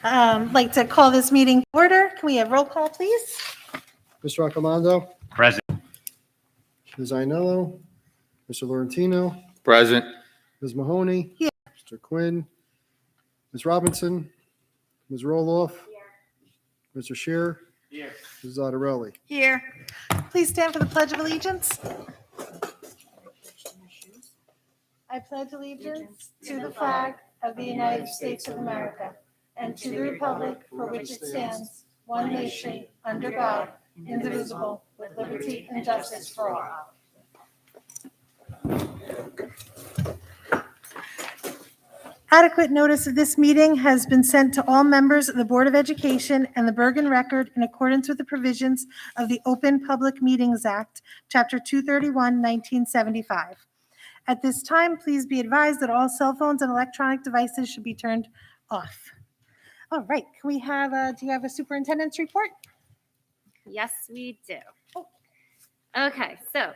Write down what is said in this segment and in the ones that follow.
Like to call this meeting to order. Can we have roll call, please? Mr. Accomando, Present. Ms. Ainello, Mr. Laurentino, Present. Ms. Mahoney. Here. Mr. Quinn, Ms. Robinson, Ms. Roloff, Mr. Shear, Here. Ms. Zottarelli. Here. Please stand for the Pledge of Allegiance. I pledge allegiance to the flag of the United States of America and to the republic for which it stands, one nation, under God, indivisible, with liberty and justice for all. Adequate notice of this meeting has been sent to all members of the Board of Education and the Bergen Record in accordance with the provisions of the Open Public Meetings Act, Chapter 231, 1975. At this time, please be advised that all cell phones and electronic devices should be turned off. All right, can we have, do you have a superintendent's report? Yes, we do. Okay, so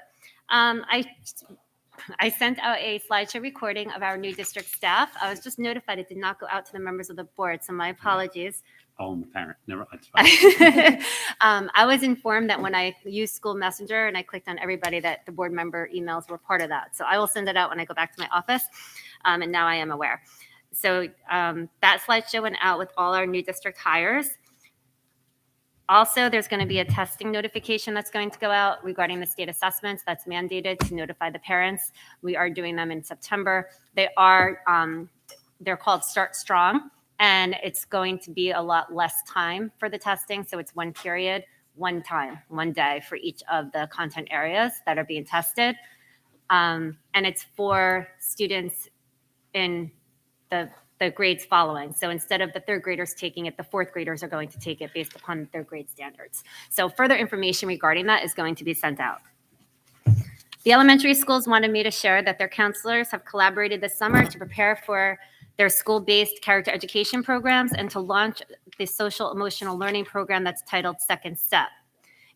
I sent out a slideshow recording of our new district staff. I was just notified it did not go out to the members of the board, so my apologies. Oh, I'm a parent. Never. It's fine. I was informed that when I used School Messenger and I clicked on everybody that the board member emails were part of that. So I will send it out when I go back to my office, and now I am aware. So that slideshow went out with all our new district hires. Also, there's going to be a testing notification that's going to go out regarding the state assessments that's mandated to notify the parents. We are doing them in September. They're called Start Strong, and it's going to be a lot less time for the testing. So it's one period, one time, one day for each of the content areas that are being tested. And it's for students in the grades following. So instead of the third graders taking it, the fourth graders are going to take it based upon their grade standards. So further information regarding that is going to be sent out. The elementary schools wanted me to share that their counselors have collaborated this summer to prepare for their school-based character education programs and to launch the social emotional learning program that's titled Second Step.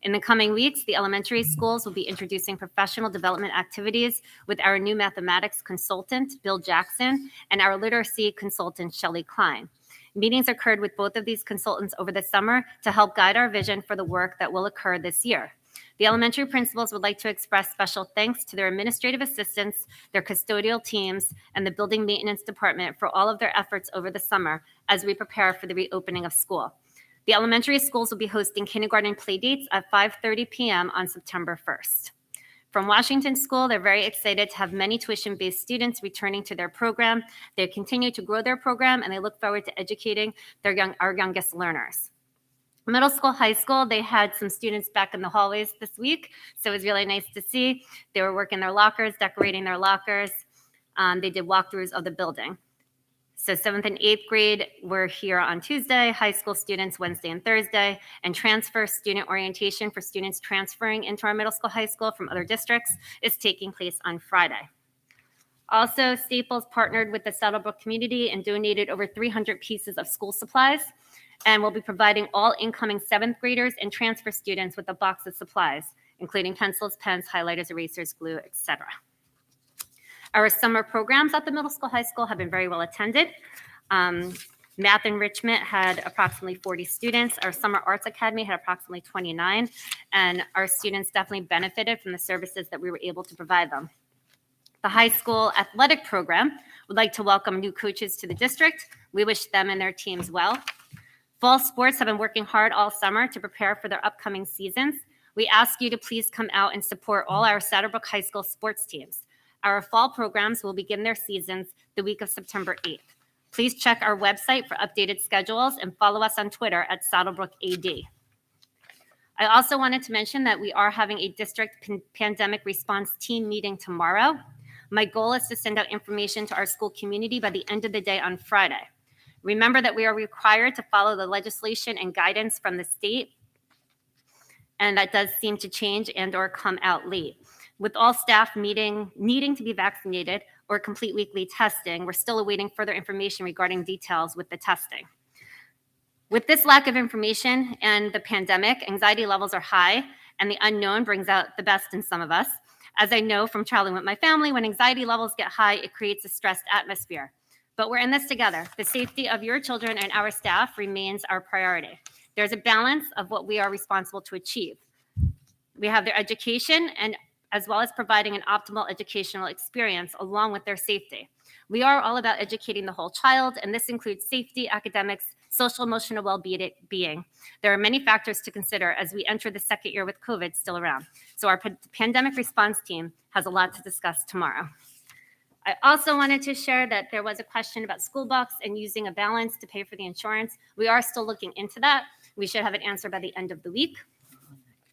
In the coming weeks, the elementary schools will be introducing professional development activities with our new mathematics consultant, Bill Jackson, and our literacy consultant, Shelley Klein. Meetings occurred with both of these consultants over the summer to help guide our vision for the work that will occur this year. The elementary principals would like to express special thanks to their administrative assistants, their custodial teams, and the building maintenance department for all of their efforts over the summer as we prepare for the reopening of school. The elementary schools will be hosting kindergarten playdates at 5:30 p.m. on September 1st. From Washington School, they're very excited to have many tuition-based students returning to their program. They continue to grow their program, and they look forward to educating our youngest learners. Middle school, high school, they had some students back in the hallways this week, so it was really nice to see. They were working their lockers, decorating their lockers. They did walkthroughs of the building. So 7th and 8th grade were here on Tuesday, high school students Wednesday and Thursday, and transfer student orientation for students transferring into our middle school, high school from other districts is taking place on Friday. Also, Staples partnered with the Saddlebrook community and donated over 300 pieces of school supplies, and will be providing all incoming 7th graders and transfer students with a box of supplies, including pencils, pens, highlighters, erasers, glue, etc. Our summer programs at the middle school, high school have been very well attended. Math enrichment had approximately 40 students. Our summer arts academy had approximately 29, and our students definitely benefited from the services that we were able to provide them. The high school athletic program would like to welcome new coaches to the district. We wish them and their teams well. Fall sports have been working hard all summer to prepare for their upcoming seasons. We ask you to please come out and support all our Saddlebrook High School sports teams. Our fall programs will begin their seasons the week of September 8th. Please check our website for updated schedules and follow us on Twitter at SaddlebrookAD. I also wanted to mention that we are having a district pandemic response team meeting tomorrow. My goal is to send out information to our school community by the end of the day on Friday. Remember that we are required to follow the legislation and guidance from the state, and that does seem to change and or come out late. With all staff needing to be vaccinated or complete weekly testing, we're still awaiting further information regarding details with the testing. With this lack of information and the pandemic, anxiety levels are high, and the unknown brings out the best in some of us. As I know from traveling with my family, when anxiety levels get high, it creates a stressed atmosphere. But we're in this together. The safety of your children and our staff remains our priority. There's a balance of what we are responsible to achieve. We have their education and as well as providing an optimal educational experience along with their safety. We are all about educating the whole child, and this includes safety, academics, social emotional well-being. There are many factors to consider as we enter the second year with COVID still around. So our pandemic response team has a lot to discuss tomorrow. I also wanted to share that there was a question about school books and using a balance to pay for the insurance. We are still looking into that. We should have an answer by the end of the week.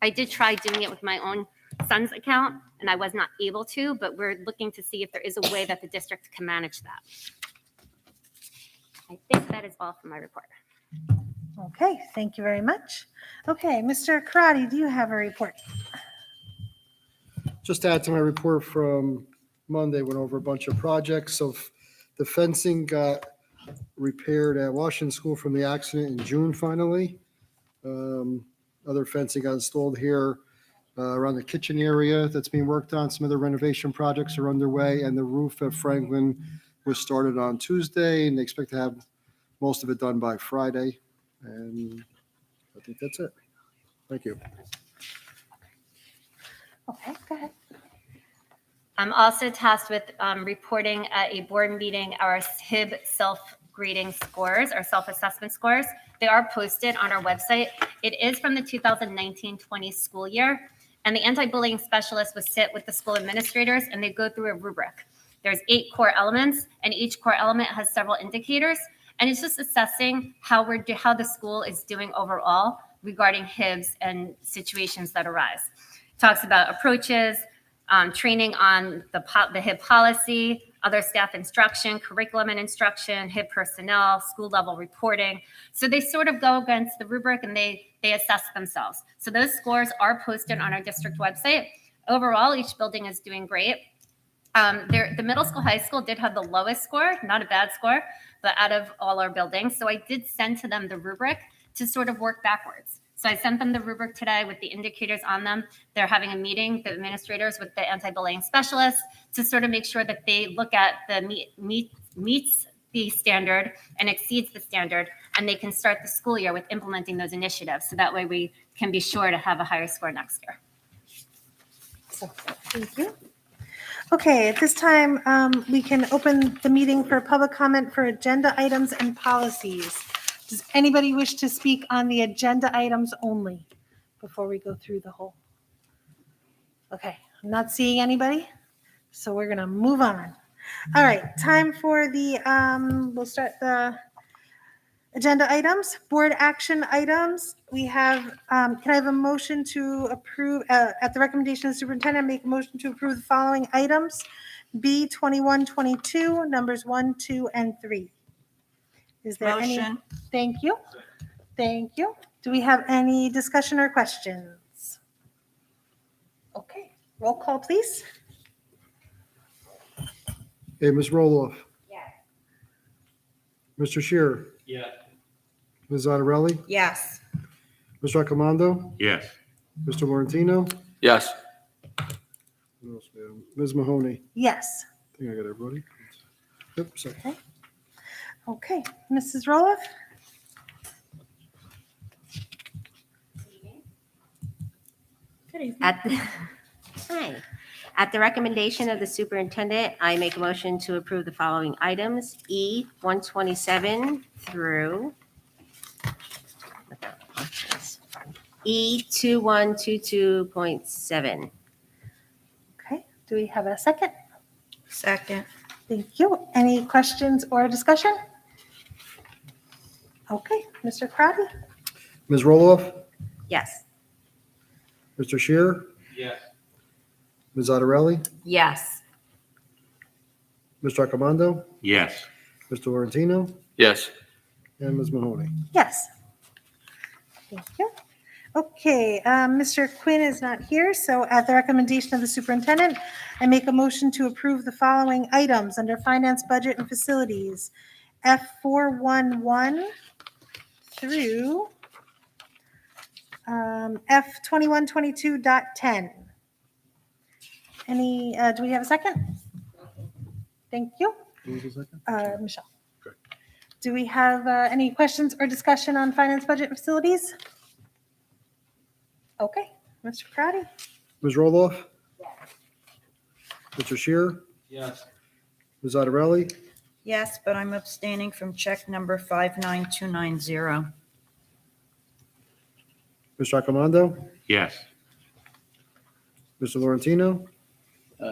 I did try doing it with my own son's account, and I was not able to, but we're looking to see if there is a way that the district can manage that. I think that is all for my report. Okay, thank you very much. Okay, Mr. Karati, do you have a report? Just to add to my report from Monday, went over a bunch of projects. So the fencing got repaired at Washington School from the accident in June finally. Other fencing got installed here around the kitchen area that's being worked on. Some other renovation projects are underway, and the roof at Franklin was started on Tuesday, and they expect to have most of it done by Friday. And I think that's it. Thank you. Okay, go ahead. I'm also tasked with reporting at a board meeting our HIB self-grading scores, our self-assessment scores. They are posted on our website. It is from the 2019-20 school year, and the anti-bullying specialist will sit with the school administrators, and they go through a rubric. There's 8 core elements, and each core element has several indicators, and it's just assessing how the school is doing overall regarding HIBs and situations that arise. It talks about approaches, training on the HIB policy, other staff instruction, curriculum and instruction, HIB personnel, school level reporting. So they sort of go against the rubric and they assess themselves. So those scores are posted on our district website. Overall, each building is doing great. The middle school, high school did have the lowest score, not a bad score, but out of all our buildings. So I did send to them the rubric to sort of work backwards. So I sent them the rubric today with the indicators on them. They're having a meeting, the administrators with the anti-bullying specialists, to sort of make sure that they look at the meets the standard and exceeds the standard, and they can start the school year with implementing those initiatives. So that way we can be sure to have a higher score next year. So, thank you. Okay, at this time, we can open the meeting for public comment for agenda items and policies. Does anybody wish to speak on the agenda items only before we go through the whole? Okay, I'm not seeing anybody, so we're gonna move on. All right, time for the, we'll start the agenda items, board action items. We have, can I have a motion to approve, at the recommendation of the superintendent, make a motion to approve the following items? B 2122, numbers 1, 2, and 3. Is there any? Motion. Thank you. Thank you. Do we have any discussion or questions? Okay, roll call, please. Hey, Ms. Roloff. Yes. Mr. Shearer. Yes. Ms. Zattarelli. Yes. Ms. Raccomando. Yes. Mr. Lorentino. Yes. Who else, ma'am? Ms. Mahoney. Yes. I think I got everybody. Yep, so. Okay, Mrs. Roloff? Good evening. At the recommendation of the superintendent, I make a motion to approve the following items, E 127 through E 2122.7. Okay, do we have a second? Second. Thank you. Any questions or discussion? Okay, Mr. Crowdy? Ms. Roloff. Yes. Mr. Shearer. Yes. Ms. Zattarelli. Yes. Mr. Raccomando. Yes. Mr. Lorentino. Yes. And Ms. Mahoney. Yes. Thank you. Okay, Mr. Quinn is not here, so at the recommendation of the superintendent, I make a motion to approve the following items under finance, budget, and facilities. F411 through F2122.10. Any, do we have a second? Thank you. Who was the second? Michelle. Do we have any questions or discussion on finance, budget, and facilities? Okay, Mr. Crowdy? Ms. Roloff? Mr. Shearer? Yes. Ms. Otterelli? Yes, but I'm abstaining from check number 59290. Mr. Accomando? Yes. Mr. Laurentino?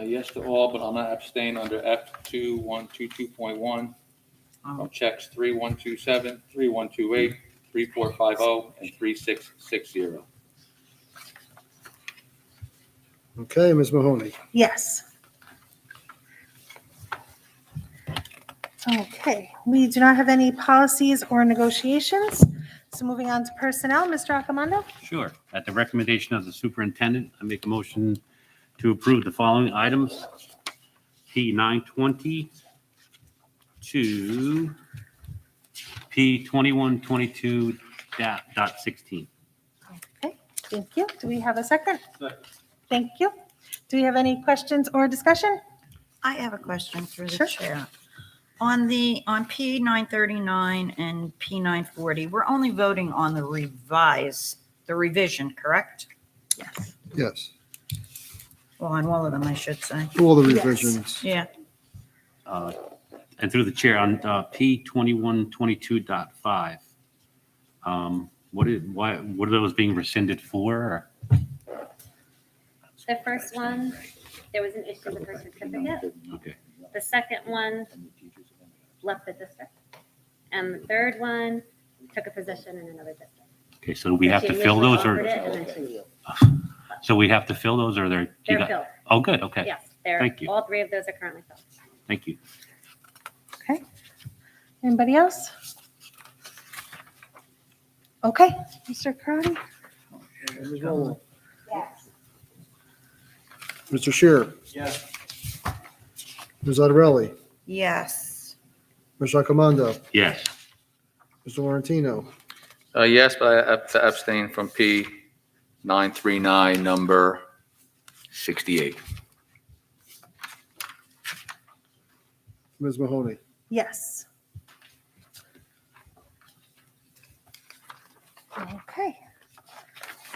Yes to all, but I'm going to abstain under F2122.1 from checks 3127, 3128, 3450, and 3660. Okay, Ms. Mahoney? Yes. Okay, we do not have any policies or negotiations. So moving on to personnel, Mr. Accomando? Sure. At the recommendation of the superintendent, I make a motion to approve the following items. P920 to P2122.16. Okay, thank you. Do we have a second? Thank you. Do we have any questions or discussion? I have a question through Sure. the chair. On P939 and P940, we're only voting on the revision, correct? Yes. Yes. Well, on all of them, I should say. All the Yes. revisions. Yeah. And through the chair on P2122.5. What are those being rescinded for? The first one, there was an issue with her certificate. Okay. The second one left the district. And the third one took a position in another district. Okay, so we have She to fill initially those offered or, it and then she- so we have to fill those or they're? They're filled. Oh, good, okay. Yes, they're, Thank you. all three of those are currently filled. Thank you. Okay. Anybody else? Okay, Mr. Crowdy? Ms. Roloff? Mr. Shearer? Yes. Ms. Otterelli? Yes. Mr. Accomando? Yes. Mr. Laurentino? Yes, but I have to abstain from P939, number 68. Ms. Mahoney? Yes. Okay.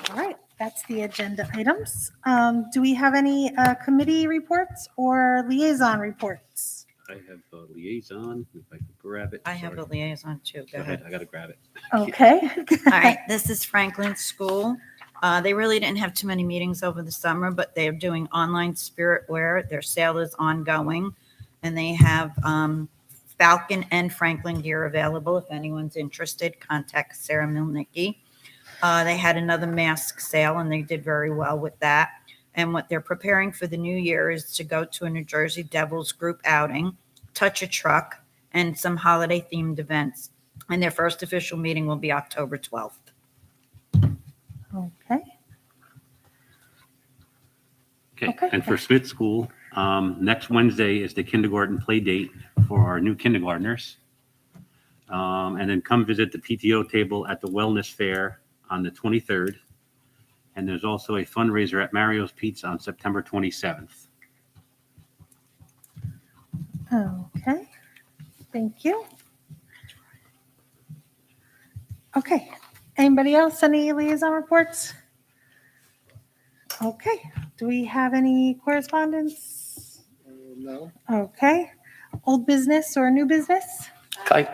All right, that's the agenda items. Do we have any committee reports or liaison reports? I have a liaison, if I could grab it. I have a Sorry. liaison too. Go ahead. I gotta grab it. Okay. All right, this is Franklin School. They really didn't have too many meetings over the summer, but they're doing online spirit wear. Their sale is ongoing. And they have Falcon and Franklin gear available. If anyone's interested, contact Sarah Milnicki. They had another mask sale and they did very well with that. And what they're preparing for the new year is to go to a New Jersey Devils group outing, touch a truck, and some holiday themed events. And their first official meeting will be October 12th. Okay. Okay, Okay. and for Smith School, next Wednesday is the kindergarten play date for our new kindergartners. And then come visit the PTO table at the Wellness Fair on the 23rd. And there's also a fundraiser at Mario's Pizza on September 27th. Okay. Thank you. Okay. Anybody else? Any liaison reports? Okay. Do we have any correspondence? No. Okay. Old business or new business? Okay.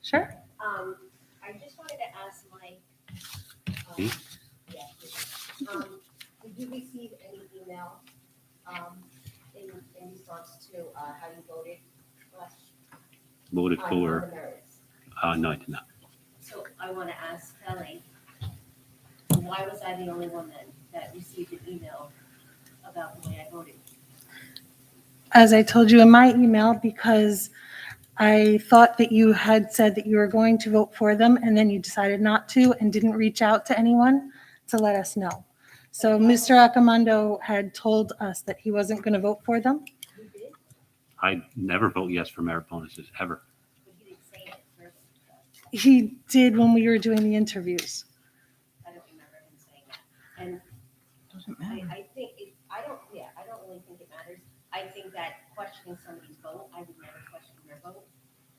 Sure. I just wanted to ask Mike. Me? Did you receive any email in response to how you voted last Voted on for, the merits? no, I did not. So I want to ask Kelly, why was I the only one that received an email about the way I voted? As I told you in my email, because I thought that you had said that you were going to vote for them and then you decided not to and didn't reach out to anyone to let us know. So Mr. Accomando had told us that he wasn't going to vote for them. You did, I never vote yes for merit bonuses, ever. but you didn't say it first. He did when we were doing the interviews. I don't remember him saying that. And Doesn't matter. I think, I don't really think it matters. I think that questioning somebody's vote, I would never question their vote.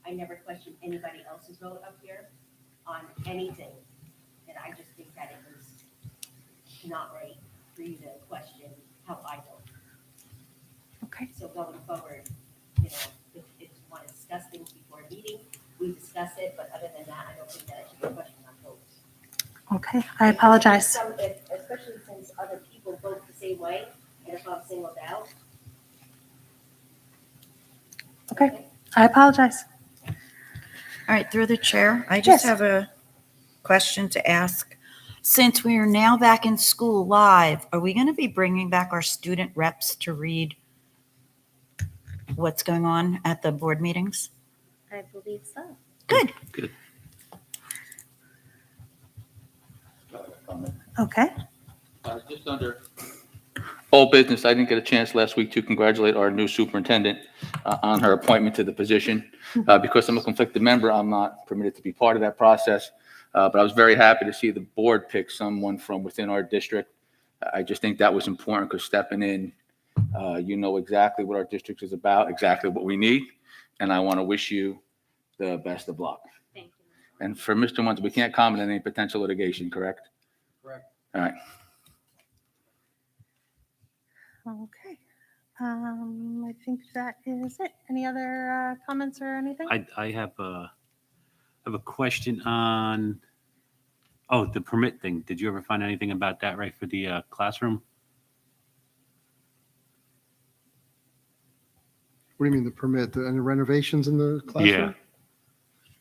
I never questioned anybody else's vote up here on anything. And I just think that it was not right for you to question how I vote. Okay. So going forward, you know, if you want to discuss things before a meeting, we discuss it, but other than that, I don't think that it should be questioned on votes. Okay, I apologize. Especially since other people vote the same way, and if I'm singled out. Okay, I apologize. All right, through the chair, I just Yes. have a question to ask. Since we are now back in school live, are we going to be bringing back our student reps to read what's going on at the board meetings? I believe so. Good. Good. Okay, Just under old business, I didn't get a chance last week to congratulate our new superintendent on her appointment to the position. Because I'm a conflicted member, I'm not permitted to be part of that process. But I was very happy to see the board pick someone from within our district. I just think that was important because stepping in, you know exactly what our district is about, exactly what we need. And I want to wish you the best of luck. Thank you. And for Mr. Muns, we can't comment on any potential litigation, correct? Correct. All right. okay. I think that is it. Any other comments or anything? I have a question on, the permit thing. Did you ever find anything about that, right, for the classroom? What do you mean the permit? Any renovations in the classroom? Yeah.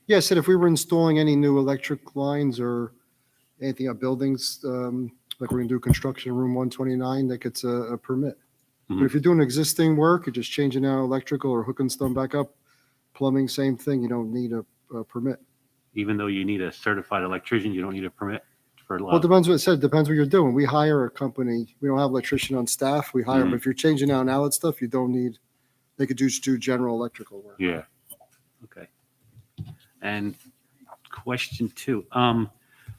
Yeah, I said if we were installing any new electric lines or anything on buildings, like we're gonna do construction in room 129, that gets a permit. But Mhm. if you're doing existing work, you're just changing out electrical or hooking stuff back up, plumbing, same thing, you don't need a permit. Even though you need a certified electrician, you don't need a permit for Well, it depends what it said, depends what you're doing. We hire a company, we don't have an electrician on staff, we hire, but if you're changing out outlet stuff, you don't need, they could just do general electrical work. Yeah. Okay. And question 2,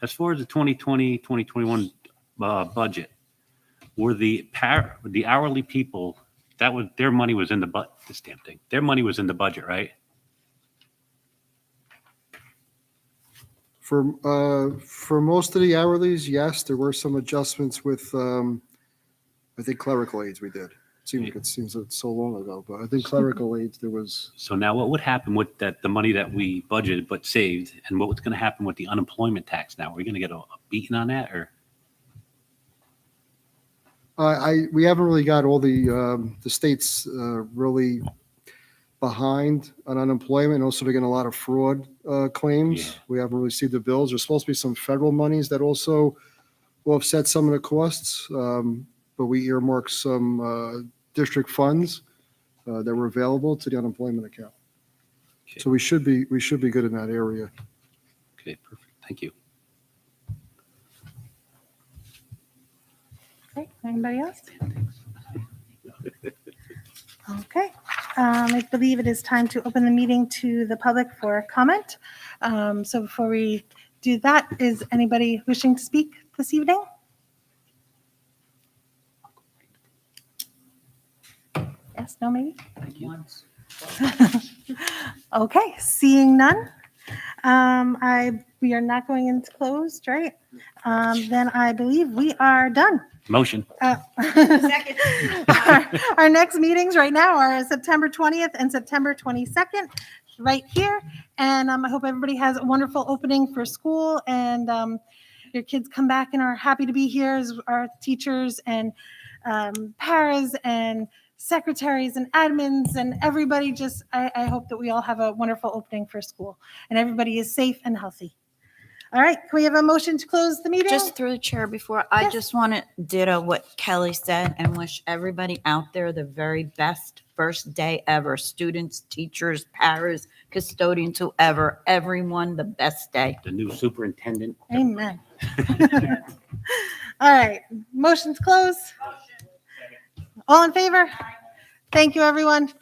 as far as the 2020, 2021 budget, were the hourly people, that was, their money was in the this damn thing, their money was in the budget, right? For most of the hourlies, yes, there were some adjustments with, I think clerical aides we did. It seems like so long ago, but I think clerical aides, there was, So now what would happen with that, the money that we budgeted but saved, and what's going to happen with the unemployment tax now? Are we going to get a beating on that, or? we haven't really got all the states really behind on unemployment. Also, they're getting a lot of fraud claims. Yeah. We haven't received the bills. There's supposed to be some federal monies that also will offset some of the costs. But we earmarked some district funds that were available to the unemployment account. Okay. So we should be good in that area. Okay, perfect. Thank you. Okay, anybody else? Okay, I believe it is time to open the meeting to the public for comment. So before we do that, is anybody wishing to speak this evening? Yes, no, maybe? Thank you. Okay, seeing none. We are not going into closed, right? Then I believe we are done. Motion. Second. Our next meetings right now are September 20th and September 22nd, right here. And I hope everybody has a wonderful opening for school and your kids come back and are happy to be here as our teachers and paras and secretaries and admins and everybody. Just, I hope that we all have a wonderful opening for school and everybody is safe and healthy. All right, can we have a motion to close the meeting? Just through the chair before, I Yes. just want to ditto what Kelly said and wish everybody out there the very best first day ever. Students, teachers, paras, custodians, whoever, everyone the best day. The new superintendent. Amen. All right, motion's closed. All in favor? Thank you, everyone.